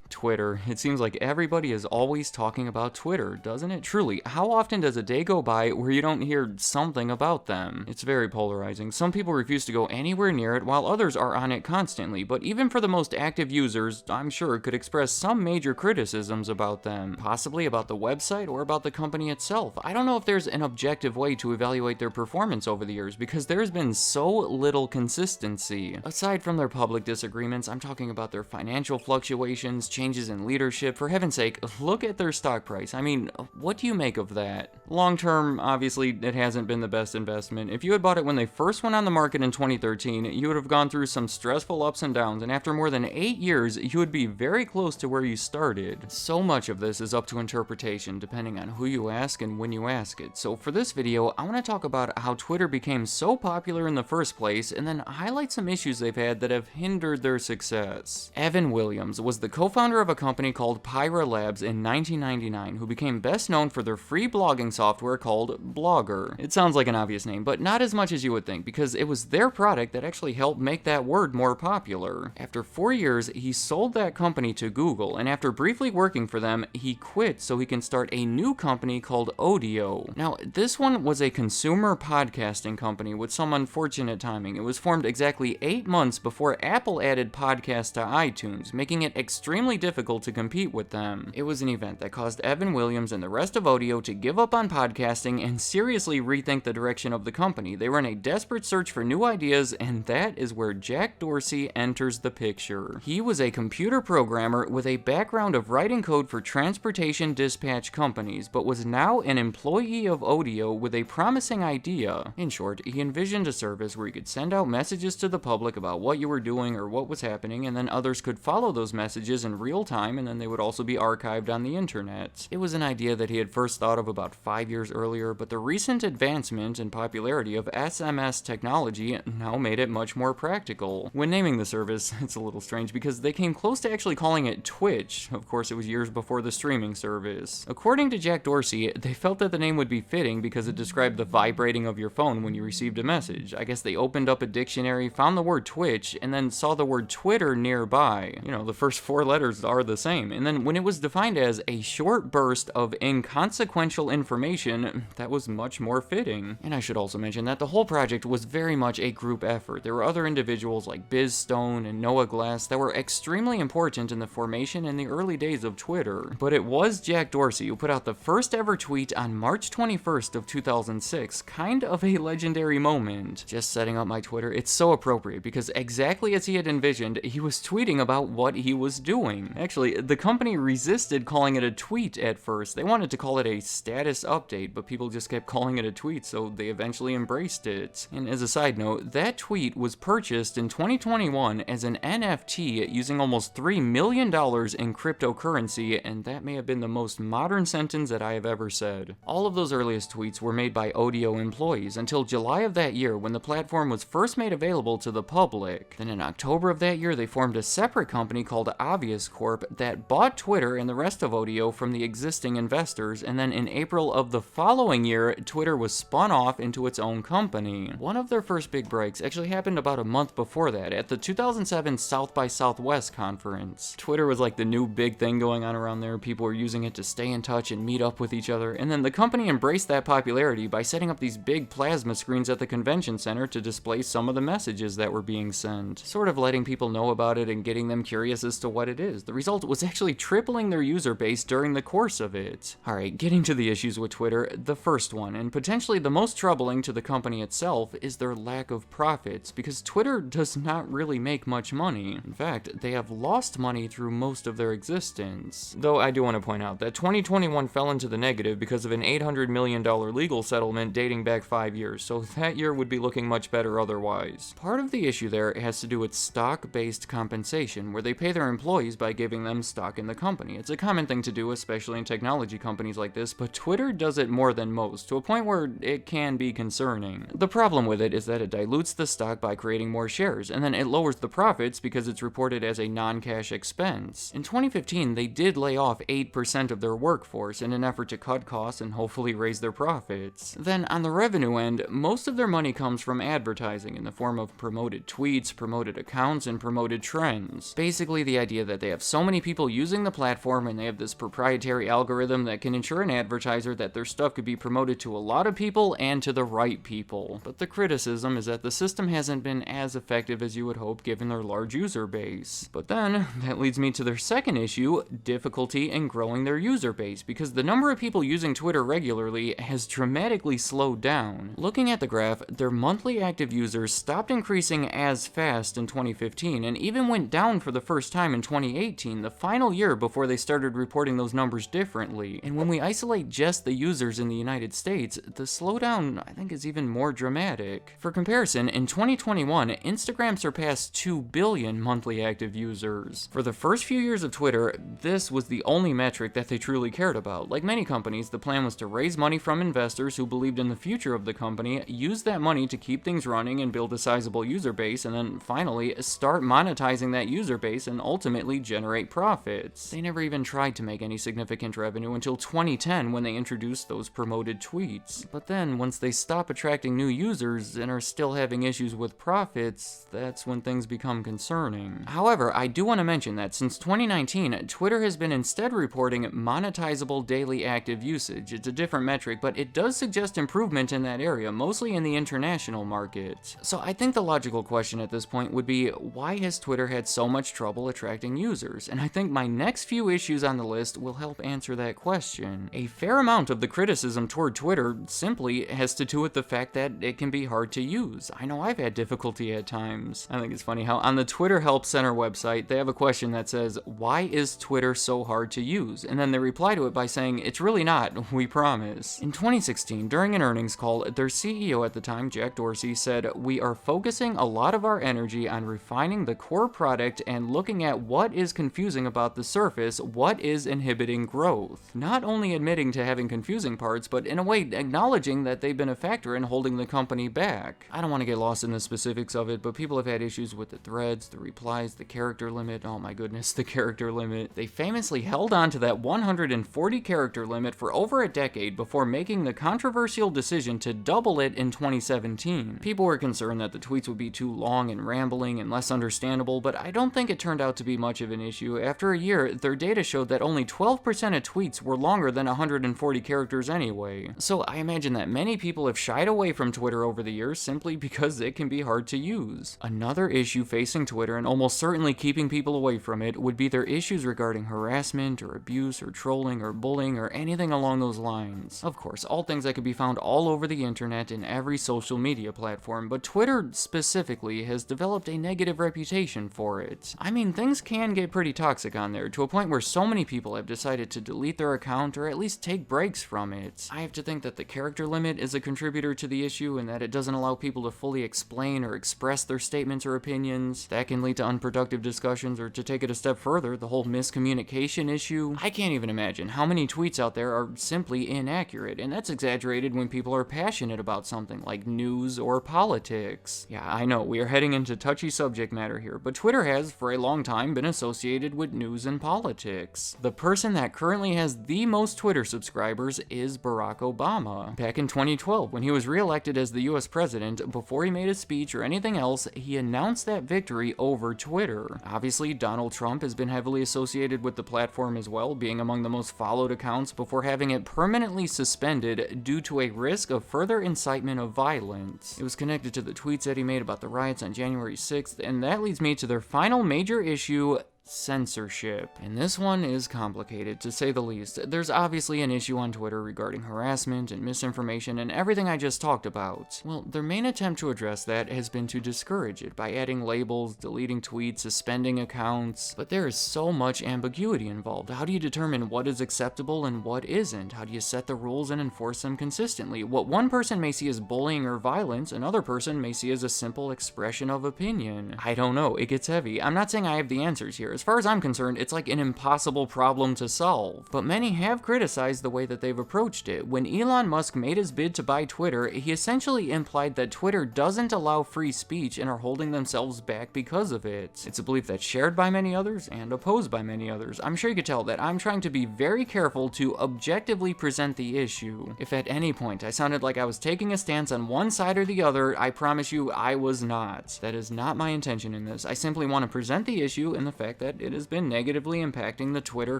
Twitter. It seems like everybody is always talking about Twitter, doesn't it? Truly, how often does a day go by where you don't hear something about them? It's very polarizing. Some people refuse to go anywhere near it, while others are on it constantly, but even for the most active users, I'm sure could express some major criticisms about them. Possibly about the website or about the company itself. I don't know if there's an objective way to evaluate their performance over the years, because there's been so little consistency. Aside from their public disagreements, I'm talking about their financial fluctuations, changes in leadership. For heaven's sake, look at their stock price. I mean, what do you make of that? Long term, obviously, it hasn't been the best investment. If you had bought it when they first went on the market in 2013, you would have gone through some stressful ups and downs, and after more than 8 years, you would be very close to where you started. So much of this is up to interpretation, depending on who you ask and when you ask it. So for this video, I want to talk about how Twitter became so popular in the first place, and then highlight some issues they've had that have hindered their success. Evan Williams was the co-founder of a company called Pyra Labs in 1999, who became best known for their free blogging software called Blogger. It sounds like an obvious name, but not as much as you would think, because it was their product that actually helped make that word more popular. After 4 years, he sold that company to Google, and after briefly working for them, he quit so he can start a new company called Audio. Now, this one was a consumer podcasting company with some unfortunate timing. It was formed exactly 8 months before Apple added podcasts to iTunes, making it extremely difficult to compete with them. It was an event that caused Evan Williams and the rest of Audio to give up on podcasting and seriously rethink the direction of the company. They were in a desperate search for new ideas, and that is where Jack Dorsey enters the picture. He was a computer programmer with a background of writing code for transportation dispatch companies, but was now an employee of Audio with a promising idea. In short, he envisioned a service where you could send out messages to the public about what you were doing or what was happening, and then others could follow those messages in real time, and then they would also be archived on the internet. It was an idea that he had first thought of about 5 years earlier, but the recent advancement and popularity of SMS technology now made it much more practical. When naming the service, it's a little strange because they came close to actually calling it Twitch. Of course, it was years before the streaming service. According to Jack Dorsey, they felt that the name would be fitting because it described the vibrating of your phone when you received a message. I guess they opened up a dictionary, found the word Twitch, and then saw the word Twitter nearby. You know, the first 4 letters are the same. And then when it was defined as a short burst of inconsequential information, that was much more fitting. And I should also mention that the whole project was very much a group effort. There were other individuals like Biz Stone and Noah Glass that were extremely important in the formation in the early days of Twitter. But it was Jack Dorsey who put out the first ever tweet on March 21st of 2006, kind of a legendary moment. Just setting up my Twitter, it's so appropriate because exactly as he had envisioned, he was tweeting about what he was doing. Actually, the company resisted calling it a tweet at first. They wanted to call it a status update, but people just kept calling it a tweet, so they eventually embraced it. And as a side note, that tweet was purchased in 2021 as an NFT using almost $3 million in cryptocurrency, and that may have been the most modern sentence that I have ever said. All of those earliest tweets were made by Audio employees until July of that year when the platform was first made available to the public. Then in October of that year, they formed a separate company called Obvious Corp that bought Twitter and the rest of Audio from the existing investors, and then in April of the following year, Twitter was spun off into its own company. One of their first big breaks actually happened about a month before that at the 2007 South by Southwest conference. Twitter was like the new big thing going on around there. People were using it to stay in touch and meet up with each other, and then the company embraced that popularity by setting up these big plasma screens at the convention center to display some of the messages that were being sent, sort of letting people know about it and getting them curious as to what it is. The result was actually tripling their user base during the course of it. Alright, getting to the issues with Twitter, the first one, and potentially the most troubling to the company itself, is their lack of profits, because Twitter does not really make much money. In fact, they have lost money through most of their existence. Though I do want to point out that 2021 fell into the negative because of an $800 million legal settlement dating back 5 years, so that year would be looking much better otherwise. Part of the issue there has to do with stock-based compensation, where they pay their employees by giving giving them stock in the company. It's a common thing to do, especially in technology companies like this, but Twitter does it more than most, to a point where it can be concerning. The problem with it is that it dilutes the stock by creating more shares, and then it lowers the profits because it's reported as a non-cash expense. In 2015, they did lay off 8% of their workforce in an effort to cut costs and hopefully raise their profits. Then, on the revenue end, most of their money comes from advertising in the form of promoted tweets, promoted accounts, and promoted trends. Basically, the idea that they have so many people using the platform and they have this proprietary algorithm that can ensure an advertiser that their stuff could be promoted to a lot of people and to the right people. But the criticism is that the system hasn't been as effective as you would hope given their large user base. But then, that leads me to their second issue, difficulty in growing their user base, because the number of people using Twitter regularly has dramatically slowed down. Looking at the graph, their monthly active users stopped increasing as fast in 2015 and even went down for the first time in 2018, the final year before they started reporting those numbers differently. And when we isolate just the users in the United States, the slowdown, I think, is even more dramatic. For comparison, in 2021, Instagram surpassed 2 billion monthly active users. For the first few years of Twitter, this was the only metric that they truly cared about. Like many companies, the plan was to raise money from investors who believed in the future of the company, use that money to keep things running and build a sizable user base, and then finally start monetizing that user base and ultimately generate profits. They never even tried to make any significant revenue until 2010 when they introduced those promoted tweets. But then, once they stop attracting new users and are still having issues with profits, that's when things become concerning. However, I do want to mention that since 2019, Twitter has been instead reporting monetizable daily active usage. It's a different metric, but it does suggest improvement in that area, mostly in the international market. So I think the logical question at this point would be, why has Twitter had so much trouble attracting users? And I think my next few issues on the list will help answer that question. A fair amount of the criticism toward Twitter simply has to do with the fact that it can be hard to use. I know I've had difficulty at times. I think it's funny how on the Twitter Help Center website, they have a question that says, why is Twitter so hard to use? And then they reply to it by saying, it's really not, we promise. In 2016, during an earnings call, their CEO at the time, Jack Dorsey, said, we are focusing a lot of our energy on refining the core product and looking at what is confusing about the surface, what is inhibiting growth. Not only admitting to having confusing parts, but in a way acknowledging that they've been a factor in holding the company back. I don't want to get lost in the specifics of it, but people have had issues with the threads, the replies, the character limit. Oh my goodness, the character limit. They famously held on to that 140 character limit for over a decade before making the controversial decision to double it in 2017. People were concerned that the tweets would be too long and rambling and less understandable, but I don't think it turned out to be much of an issue. After a year, their data showed that only 12% of tweets were longer than 140 characters anyway. So I imagine that many people have shied away from Twitter over the years simply because it can be hard to use. Another issue facing Twitter, and almost certainly keeping people away from it, would be their issues regarding harassment or abuse or trolling or bullying or anything along those lines. Of course, all things that could be found all over the internet in every social media platform, but Twitter specifically has developed a negative reputation for it. I mean, things can get pretty toxic on there, to a point where so many people have decided to delete their account or at least take breaks from it. I have to think that the character limit is a contributor to the issue, and that it doesn't allow people to fully explain or express their statements or opinions. That can lead to unproductive discussions, or to take it a step further, the whole miscommunication issue. I can't even imagine how many tweets out there are simply inaccurate, and that's exaggerated when people are passionate about something like news or politics. Yeah, I know, we are heading into touchy subject matter here, but Twitter has, for a long time, been associated with news and politics. The person that currently has the most Twitter subscribers is Barack Obama. Back in 2012, when he was re-elected as the US president, before he made a speech or anything else, he announced that victory over Twitter. Obviously, Donald Trump has been heavily associated with the platform as well, being among the most followed accounts before having it permanently suspended due to a risk of further incitement of violence. It was connected to the tweets that he made about the riots on January 6th, and that leads me to their final major issue, censorship. And this one is complicated, to say the least. There's obviously an issue on Twitter regarding harassment and misinformation and everything I just talked about. Well, their main attempt to address that has been to discourage it by adding labels, deleting tweets, suspending accounts. But there is so much ambiguity involved. How do you determine what is acceptable and what isn't? How do you set the rules and enforce them consistently? What one person may see as bullying or violence, another person may see as a simple expression of opinion. I don't know, it gets heavy. I'm not saying I have the answers here, As far as I'm concerned, it's like an impossible problem to solve. But many have criticized the way that they've approached it. When Elon Musk made his bid to buy Twitter, he essentially implied that Twitter doesn't allow free speech and are holding themselves back because of it. It's a belief that's shared by many others and opposed by many others. I'm sure you could tell that I'm trying to be very careful to objectively present the issue. If at any point I sounded like I was taking a stance on one side or the other, I promise you I was not. That is not my intention in this. I simply want to present the issue and the fact that it has been negatively impacting the Twitter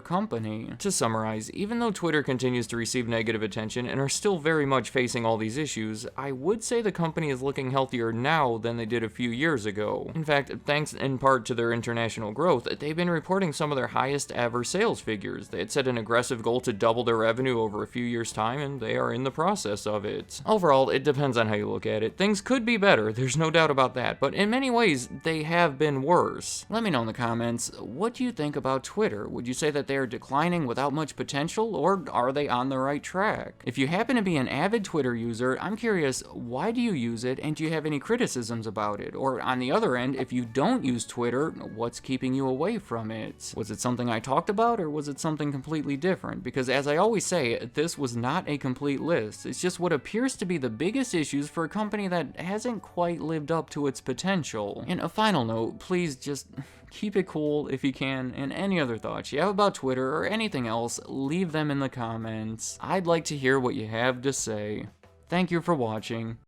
company. To summarize, even though Twitter continues to receive negative attention and are still very much facing all these issues, I would say the company is looking healthier now than they did a few years ago. In fact, thanks in part to their international growth, they've been reporting some of their highest ever sales figures. They had set an aggressive goal to double their revenue over a few years' time, and they are in the process of it. Overall, it depends on how you look at it. Things could be better, there's no doubt about that, but in many ways, they have been worse. Let me know in the comments, what do you think about Twitter? Would you say that they are declining without much potential, or are they on the right track? If you happen to be an avid Twitter user, I'm curious, why do you use it, and do you have any criticisms about it? Or on the other end, if you don't use Twitter, what's keeping you away from it? Was it something I talked about, or was it something completely different? Because as I always say, this was not a complete list. It's just what appears to be the biggest issues for a company that hasn't quite lived up to its potential. And a final note, please just keep it cool if you can, and any other thoughts you have about Twitter or anything else, leave them in the comments. I'd like to hear what you have to say. Thank you for watching.